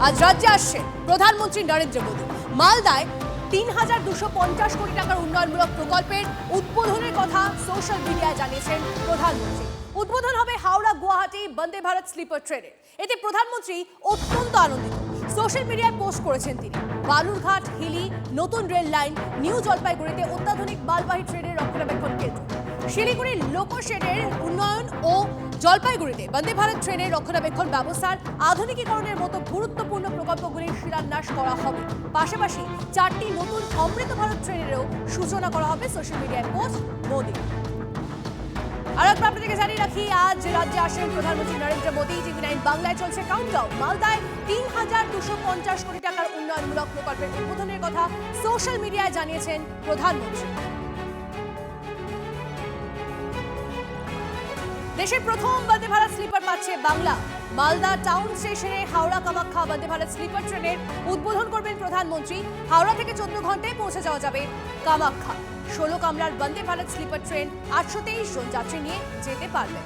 আজ রাজ্যে আসছে প্রধানমন্ত্রী নরেন্দ্র মোদী। মালদায় ৩,২৫০ কোটি টাকার উন্নয়নমূলক প্রকল্পের উদ্বোধনের কথা সোশ্যাল মিডিয়ায় জানিয়েছেন প্রধানমন্ত্রী। উদ্বোধন হবে হাওড়া গুয়াহাটি বন্দে ভারত স্লিপার ট্রেনের। এতে প্রধানমন্ত্রী অত্যন্ত আনন্দিত। সোশ্যাল মিডিয়ায় পোস্ট করেছেন তিনি। বালুরঘাট হিলি নতুন রেল লাইন, নিউ জলপাইগুড়িতে অত্যাধুনিক মালবাহী ট্রেনের রক্ষণাবেক্ষণ কেন্দ্র, শিলিগুড়ির লোকো শেডের উন্নয়ন ও জলপাইগুড়িতে বন্দে ভারত ট্রেনের রক্ষণাবেক্ষণ ব্যবস্থার আধুনিকীকরণের মতো গুরুত্বপূর্ণ প্রকল্পগুলির শিলান্যাস করা হবে। পাশাপাশি 4টি নতুন অমৃত ভারত ট্রেনেরও সূচনা করা হবে সোশ্যাল মিডিয়ায় পোস্ট মোদী। আর একবার আপনাদেরকে জানিয়ে রাখি, আজ রাজ্যে আসেন প্রধানমন্ত্রী নরেন্দ্র মোদী। টিভি9 বাংলায় চলছে কাউন্টডাউন। মালদায় ৩,২৫০ কোটি টাকার উন্নয়নমূলক প্রকল্পের উদ্বোধনের কথা সোশ্যাল মিডিয়ায় জানিয়েছেন প্রধানমন্ত্রী। দেশের প্রথম বন্দে ভারত স্লিপার পাচ্ছে বাংলা। মালদা টাউন স্টেশনে হাওড়া কামাখ্যা বন্দে ভারত স্লিপার ট্রেনের উদ্বোধন করবেন প্রধানমন্ত্রী। হাওড়া থেকে 14 ঘন্টায় পৌঁছে যাওয়া যাবে কামাখ্যা। 16 কামরার বন্দে ভারত স্লিপার ট্রেন 823 জন যাত্রী নিয়ে যেতে পারবে।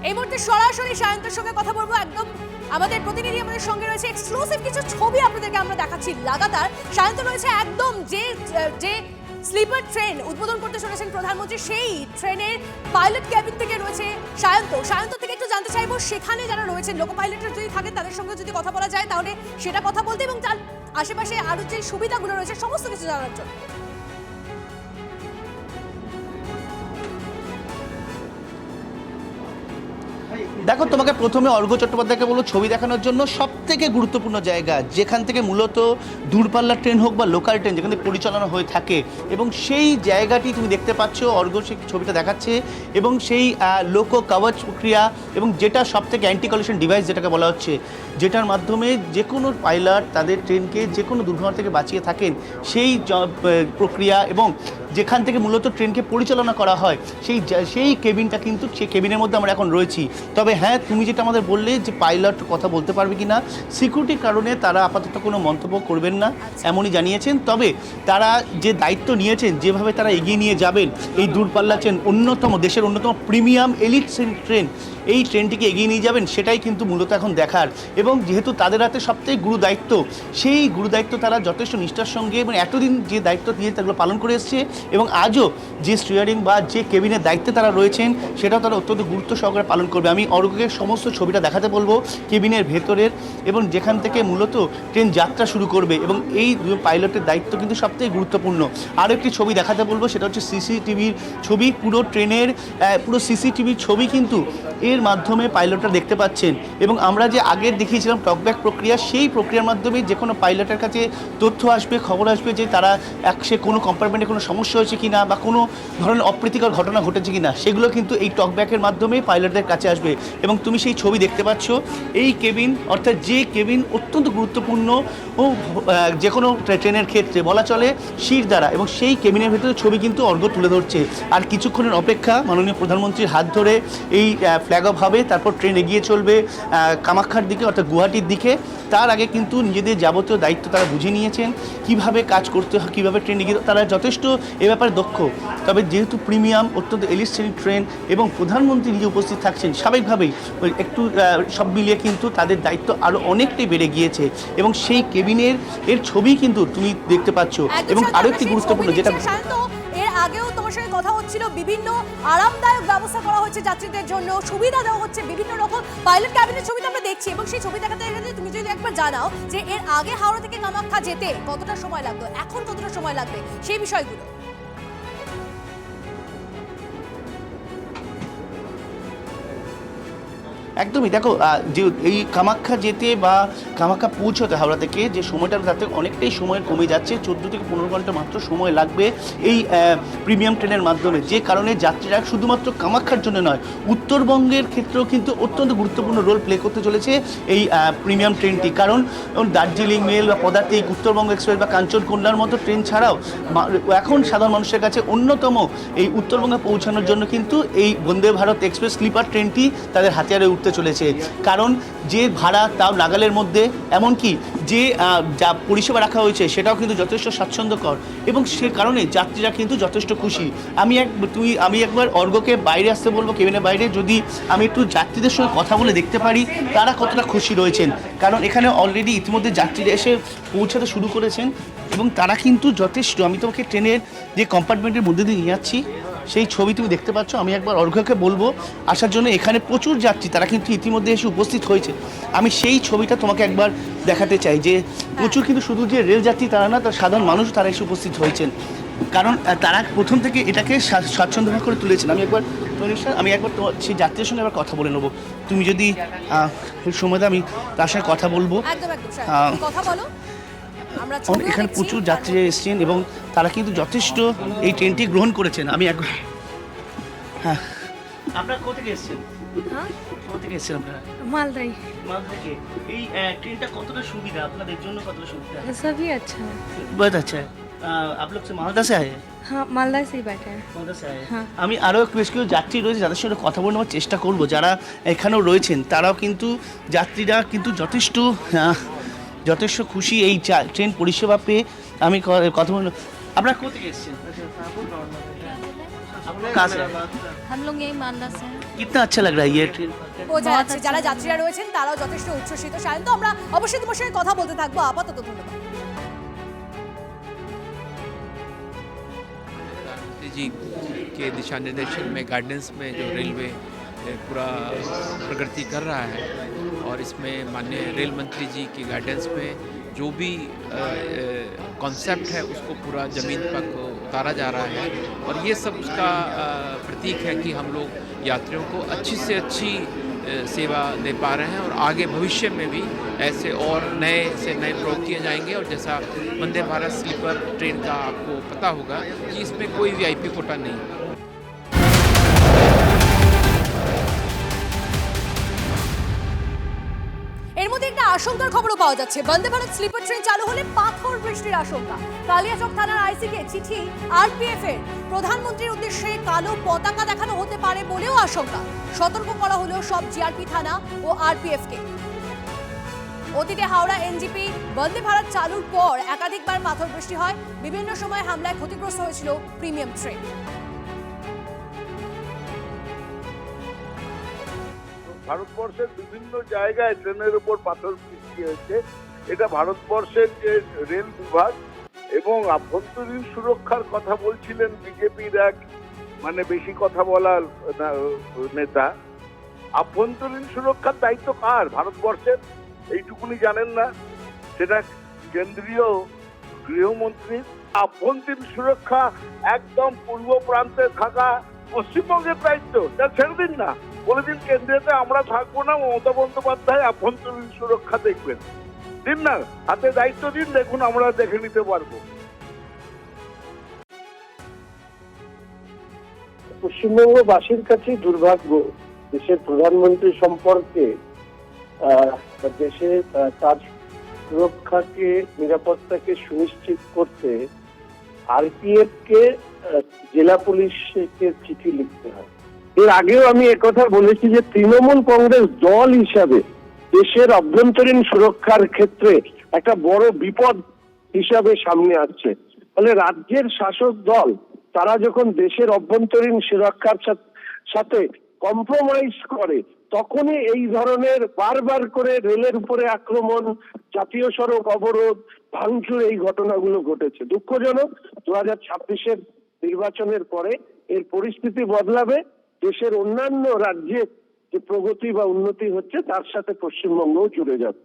এই মুহূর্তে সরাসরি সায়ন্তর সঙ্গে কথা বলবো। একদম আমাদের প্রতিনিধি আমাদের সঙ্গে রয়েছে। এক্সক্লুসিভ কিছু ছবি আপনাদেরকে আমরা দেখাচ্ছি লাগাতার। সায়ন্ত রয়েছে একদম যে স্লিপার ট্রেন উদ্বোধন করতে চলেছেন প্রধানমন্ত্রী, সেই ট্রেনের পাইলট ক্যাবিন থেকে রয়েছে সায়ন্ত থেকে একটু জানতে চাইবো, সেখানে যারা রয়েছেন লোকো পাইলটরা যদি থাকেন তাদের সঙ্গে যদি কথা বলা যায় তাহলে সেটা কথা বলতে, এবং তার আশেপাশে আরো যে সুবিধাগুলো রয়েছে সমস্ত কিছু জানার জন্য। দেখো, তোমাকে প্রথমে অর্ঘ্য চট্টোপাধ্যায়কে বলবো ছবি দেখানোর জন্য সব থেকে গুরুত্বপূর্ণ জায়গা যেখান থেকে মূলত দূরপাল্লার ট্রেন হোক বা লোকাল ট্রেন যেখান থেকে পরিচালনা হয়ে থাকে, এবং সেই জায়গাটি তুমি দেখতে পাচ্ছ। অর্ঘ্য সেই ছবিটা দেখাচ্ছে এবং সেই লোকো কবচ প্রক্রিয়া, এবং যেটা সব থেকে অ্যান্টি কলিশন ডিভাইস যেটাকে বলা হচ্ছে, যেটার মাধ্যমে যে কোনো পাইলট তাদের ট্রেনকে যে কোনো দুর্ঘটনা থেকে বাঁচিয়ে থাকেন, সেই প্রক্রিয়া এবং যেখান থেকে মূলত ট্রেনকে পরিচালনা করা হয় সেই কেবিনটা কিন্তু সেই কেবিনের মধ্যে আমরা এখন রয়েছি। তবে হ্যাঁ, তুমি যেটা আমাদের বললে যে পাইলট কথা বলতে পারবে কি না, সিকিউরিটির কারণে তারা আপাতত কোনো মন্তব্য করবেন না এমনই জানিয়েছেন। তবে তারা যে দায়িত্ব নিয়েছেন, যেভাবে তারা এগিয়ে নিয়ে যাবেন এই দূরপাল্লা ট্রেন, দেশের অন্যতম প্রিমিয়াম এলিট ট্রেন, এই ট্রেনটিকে এগিয়ে নিয়ে যাবেন, সেটাই কিন্তু মূলত এখন দেখার। এবং যেহেতু তাদের হাতে সবথেকে গুরু দায়িত্ব, সেই গুরু দায়িত্ব তারা যথেষ্ট নিষ্ঠার সঙ্গে এবং এতদিন যে দায়িত্ব নিয়ে তাগুলো পালন করে এসছে, এবং আজও যে স্টিয়ারিং বা যে কেবিনের দায়িত্বে তারা রয়েছেন সেটাও তারা অত্যন্ত গুরুত্ব সহকারে পালন করবে। আমি অর্ঘ্যকে সমস্ত ছবিটা দেখাতে বলবো কেবিনের ভেতরের, এবং যেখান থেকে মূলত ট্রেন যাত্রা শুরু করবে, এবং এই পাইলটের দায়িত্ব কিন্তু সবথেকে গুরুত্বপূর্ণ। আরও একটি ছবি দেখাতে বলবো, সেটা হচ্ছে সিসিটিভির ছবি। পুরো ট্রেনের পুরো সিসিটিভির ছবি কিন্তু এর মাধ্যমে পাইলটরা দেখতে পাচ্ছেন। এবং আমরা যে আগের দেখিয়েছিলাম টকব্যাক প্রক্রিয়া, সেই প্রক্রিয়ার মাধ্যমে যে কোনো পাইলটের কাছে তথ্য আসবে, খবর আসবে যে তারা সে কোনো কম্পার্টমেন্টে কোনো সমস্যা হয়েছে কিনা বা কোনো ধরনের অপ্রীতিকর ঘটনা ঘটেছে কিনা, সেগুলো কিন্তু এই টকব্যাকের মাধ্যমে পাইলটদের কাছে আসবে। এবং তুমি সেই ছবি দেখতে পাচ্ছ, এই কেবিন অর্থাৎ যে কেবিন অত্যন্ত গুরুত্বপূর্ণ ও যে কোনো ট্রেনের ক্ষেত্রে বলা চলে শিরদাঁড়া, এবং সেই কেবিনের ভেতরে ছবি কিন্তু অর্ঘ্য তুলে ধরছে। আর কিছুক্ষণের অপেক্ষা, মাননীয় প্রধানমন্ত্রীর হাত ধরে এই ফ্ল্যাগ অফ হবে, তারপর ট্রেন এগিয়ে চলবে কামাখ্যার দিকে অর্থাৎ গুয়াহাটির দিকে। তার আগে কিন্তু নিজেদের যাবতীয় দায়িত্ব তারা বুঝে নিয়েছেন, কিভাবে কাজ করতে হয়, কীভাবে ট্রেন এগিয়ে, তারা যথেষ্ট এ ব্যাপারে দক্ষ। তবে যেহেতু প্রিমিয়াম অত্যন্ত এলিট শ্রেণীর ট্রেন এবং প্রধানমন্ত্রী নিজে উপস্থিত থাকছেন, স্বাভাবিকভাবেই একটু সব মিলিয়ে কিন্তু তাদের দায়িত্ব আরও অনেকটাই বেড়ে গিয়েছে। এবং সেই কেবিনের ছবি কিন্তু তুমি দেখতে পাচ্ছ। এবং আরও একটি গুরুত্বপূর্ণ যেটা আগেও তোমার সঙ্গে কথা হচ্ছিল, বিভিন্ন আরামদায়ক ব্যবস্থা করা হচ্ছে যাত্রীদের জন্য, সুবিধা দেওয়া হচ্ছে, বিভিন্ন রকম পাইলট ক্যাবিনের ছবি আমরা দেখছি। এবং সেই ছবি দেখাতে গেলে তুমি যদি একবার জানাও যে এর আগে হাওড়া থেকে কামাখ্যা যেতে কতটা সময় লাগতো, এখন কতটা সময় লাগবে, সেই বিষয়গুলো। একদমই, দেখো যে এই কামাখ্যা যেতে বা কামাখ্যা পৌঁছতে হাওড়া থেকে যে সময়টা, তাতে অনেকটাই সময় কমে যাচ্ছে। 14 থেকে 15 ঘন্টা মাত্র সময় লাগবে এই প্রিমিয়াম ট্রেনের মাধ্যমে, যে কারণে যাত্রীরা শুধুমাত্র কামাখ্যার জন্য নয়, উত্তরবঙ্গের ক্ষেত্রেও কিন্তু অত্যন্ত গুরুত্বপূর্ণ রোল প্লে করতে চলেছে এই প্রিমিয়াম ট্রেনটি। কারণ দার্জিলিং মেল বা পদাতিক, উত্তরবঙ্গ এক্সপ্রেস বা কাঞ্চনকন্যার মতো ট্রেন ছাড়াও এখন সাধারণ মানুষের কাছে অন্যতম এই উত্তরবঙ্গে পৌঁছানোর জন্য কিন্তু এই বন্দে ভারত এক্সপ্রেস স্লিপার ট্রেনটি তাদের হাতিয়ারে উঠতে চলেছে। কারণ যে ভাড়া তাও নাগালের মধ্যে, এমনকি যে যা পরিষেবা রাখা হয়েছে সেটাও কিন্তু যথেষ্ট স্বাচ্ছন্দ্যকর এবং সে কারণে যাত্রীরা কিন্তু যথেষ্ট খুশি। আমি একবার অর্ঘ্যকে বাইরে আসতে বলবো, কেবিনের বাইরে, যদি আমি একটু যাত্রীদের সঙ্গে কথা বলে দেখতে পারি তারা কতটা খুশি রয়েছেন, কারণ এখানে অলরেডি ইতিমধ্যে যাত্রীরা এসে পৌঁছাতে শুরু করেছেন এবং তারা কিন্তু যথেষ্ট, আমি তোমাকে ট্রেনের যে কম্পার্টমেন্টের মধ্যে দিয়ে নিয়ে যাচ্ছি সেই ছবি তুমি দেখতে পাচ্ছ। আমি একবার অর্ঘ্যকে বলবো আসার জন্য, এখানে প্রচুর যাত্রী তারা কিন্তু ইতিমধ্যে এসে উপস্থিত হয়েছে। আমি সেই ছবিটা তোমাকে একবার দেখাতে চাই যে প্রচুর কিন্তু শুধু যে রেল যাত্রী তারা না, তার সাধারণ মানুষ তারা এসে উপস্থিত হয়েছেন, কারণ তারা প্রথম থেকে এটাকে স্বাচ্ছন্দ্যভাবে করে তুলেছেন। আমি একবার সেই যাত্রীর সঙ্গে আবার কথা বলে নেবো, তুমি যদি সময় দাও আমি তার সঙ্গে কথা বলবো। কথা বলো। এখানে প্রচুর যাত্রীরা এসছেন এবং তারা কিন্তু যথেষ্ট এই ট্রেনটি গ্রহণ করেছেন। আমি একবার, হ্যাঁ, আপনারা কোথা থেকে এসছেন? কোথা থেকে এসছেন আপনারা? मालदाई। মালদা থেকে। এই ট্রেনটা কতটা সুবিধা আপনাদের জন্য, কতটা সুবিধা? सभी अच्छा है। बहुत अच्छा है। आप लोग से मालदा से आए हैं? हाँ, मालदा से ही बैठे हैं। মালদা से आए हैं। হ্যাঁ। আমি আরও বেশ কিছু যাত্রী রয়েছে যাদের সঙ্গে কথা বলে নেওয়ার চেষ্টা করব, যারা এখানেও রয়েছেন তারাও কিন্তু, যাত্রীরা কিন্তু যথেষ্ট খুশি এই ট্রেন পরিষেবা পেয়ে। আমি কথা বললাম, আপনারা কোথা থেকে এসেছেন? कहाँ से? हम लोग यही मालदा से हैं। कितना अच्छा लग रहा है ये ट्रेन? বোঝা যাচ্ছে যারা যাত্রীরা রয়েছেন তারাও যথেষ্ট উচ্ছ্বসিত। সায়ন্ত, আমরা অবশ্যই তোমার সঙ্গে কথা বলতে থাকবো। আপাতত ধন্যবাদ। प्रधानमंत्री जी के दिशा निर्देशन में, गाइडेंस में जो रेलवे पूरा प्रगति कर रहा है और इसमें माननीय रेल मंत्री जी की गाइडेंस में जो भी कॉन्सेप्ट है उसको पूरा ज़मीन तक उतारा जा रहा है और ये सब उसका प्रतीक है कि हम लोग यात्रियों को अच्छी से अच्छी सेवा दे पा रहे हैं और आगे भविष्य में भी ऐसे और नए से नए प्रयोग किए जाएंगे। और जैसा वंदे भारत स्लीपर ट्रेन का आपको पता होगा कि इसमें कोई वीआईपी कोटा नहीं है। এর মধ্যে একটা আশঙ্কার খবরও পাওয়া যাচ্ছে। বন্দে ভারত স্লিপার ট্রেন চালু হলে পাথর বৃষ্টির আশঙ্কা। কালিয়াচক থানার আইসিকে চিঠি আরপিএফ এর, প্রধানমন্ত্রীর উদ্দেশ্যে কালো পতাকা দেখানো হতে পারে বলেও আশঙ্কা। সতর্ক করা হলো সব জিআরপি থানা ও আরপিএফ কে। অতীতে হাওড়া এনজিপি বন্দে ভারত চালুর পর একাধিকবার পাথর বৃষ্টি হয়, বিভিন্ন সময় হামলায় ক্ষতিগ্রস্ত হয়েছিল প্রিমিয়াম ট্রেন। ভারতবর্ষের বিভিন্ন জায়গায় ট্রেনের উপর পাথর বৃষ্টি হয়েছে। এটা ভারতবর্ষের যে রেল বিভাগ এবং আভ্যন্তরীণ সুরক্ষার কথা বলছিলেন বিজেপির এক বেশি কথা বলার নেতা। আভ্যন্তরীণ সুরক্ষার দায়িত্ব কার ভারতবর্ষের? এইটুকুনি জানেন না? সেটা কেন্দ্রীয় গৃহমন্ত্রীর। আভ্যন্তরীণ সুরক্ষা একদম পূর্ব প্রান্তে থাকা পশ্চিমবঙ্গের দায়িত্ব। তা ছেড়ে দিন না, বলে দিন কেন্দ্রেতে আমরা থাকবো না, মমতা বন্দ্যোপাধ্যায় আভ্যন্তরীণ সুরক্ষা দেখবেন। দিন না, হাতে দায়িত্ব দিন, দেখুন আমরা দেখে নিতে পারবো। পশ্চিমবঙ্গবাসীর কাছে দুর্ভাগ্য, দেশের প্রধানমন্ত্রী সম্পর্কে দেশে তার সুরক্ষাকে, নিরাপত্তাকে সুনিশ্চিত করতে আরপিএফ কে জেলা পুলিশকে চিঠি লিখতে হয়। এর আগেও আমি একথা বলেছি যে তৃণমূল কংগ্রেস দল হিসাবে দেশের অভ্যন্তরীণ সুরক্ষার ক্ষেত্রে একটা বড় বিপদ হিসাবে সামনে আসছে। ফলে রাজ্যের শাসক দল তারা যখন দেশের অভ্যন্তরীণ সুরক্ষার সাথে কম্প্রোমাইজ করে, তখনই এই ধরনের বারবার করে রেলের উপরে আক্রমণ, জাতীয় সড়ক অবরোধ, ভাঙচুর, এই ঘটনাগুলো ঘটেছে। দুঃখজনক। 2026-এর নির্বাচনের পরে এর পরিস্থিতি বদলাবে। দেশের অন্যান্য রাজ্যে যে প্রগতি বা উন্নতি হচ্ছে তার সাথে পশ্চিমবঙ্গও জুড়ে যাবে।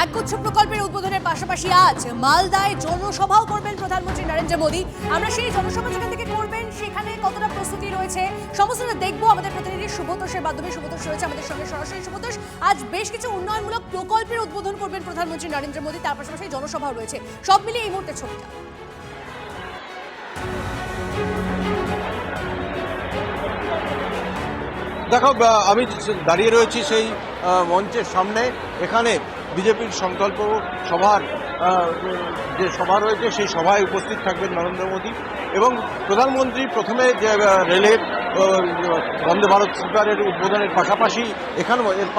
একগুচ্ছ প্রকল্পের উদ্বোধনের পাশাপাশি আজ মালদায় জনসভাও করবেন প্রধানমন্ত্রী নরেন্দ্র মোদী। আমরা সেই জনসভা যেখান থেকে করবেন সেখানে কতটা প্রস্তুতি রয়েছে সমস্তটা দেখবো আমাদের প্রতিনিধি শুভতোষের মাধ্যমে। শুভতোষ রয়েছে আমাদের সঙ্গে সরাসরি। শুভতোষ, আজ বেশ কিছু উন্নয়নমূলক প্রকল্পের উদ্বোধন করবেন প্রধানমন্ত্রী নরেন্দ্র মোদী, তার পাশাপাশি জনসভাও রয়েছে। সব মিলিয়ে এই মুহূর্তে ছবিটা দেখো, আমি দাঁড়িয়ে রয়েছি সেই মঞ্চের সামনে। এখানে বিজেপির সংকল্প সভার যে সভা রয়েছে সেই সভায় উপস্থিত থাকবেন নরেন্দ্র মোদী এবং প্রধানমন্ত্রী প্রথমে যে রেলের বন্দে ভারত স্লিপারের উদ্বোধনের পাশাপাশি এখানেও এর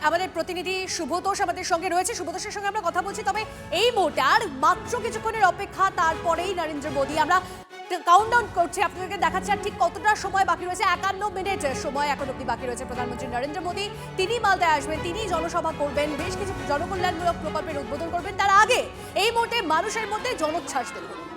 আমাদের প্রতিনিধি শুভতোষ আমাদের সঙ্গে রয়েছে। শুভতোষের সঙ্গে আমরা কথা বলছি, তবে এই মুহূর্তে আর মাত্র কিছুক্ষণের অপেক্ষা, তারপরেই নরেন্দ্র মোদী, আমরা কাউন্টডাউন করছি, আপনাদেরকে দেখাচ্ছি আর ঠিক কতটা সময় বাকি রয়েছে। 51 মিনিট সময় এখন অব্দি বাকি রয়েছে। প্রধানমন্ত্রী নরেন্দ্র মোদী তিনি মালদায় আসবেন, তিনি জনসভা করবেন, বেশ কিছু জনকল্যাণমূলক প্রকল্পের উদ্বোধন করবেন। তার আগে এই মুহূর্তে মানুষের মধ্যে জনোচ্ছ্বাস দেখুন।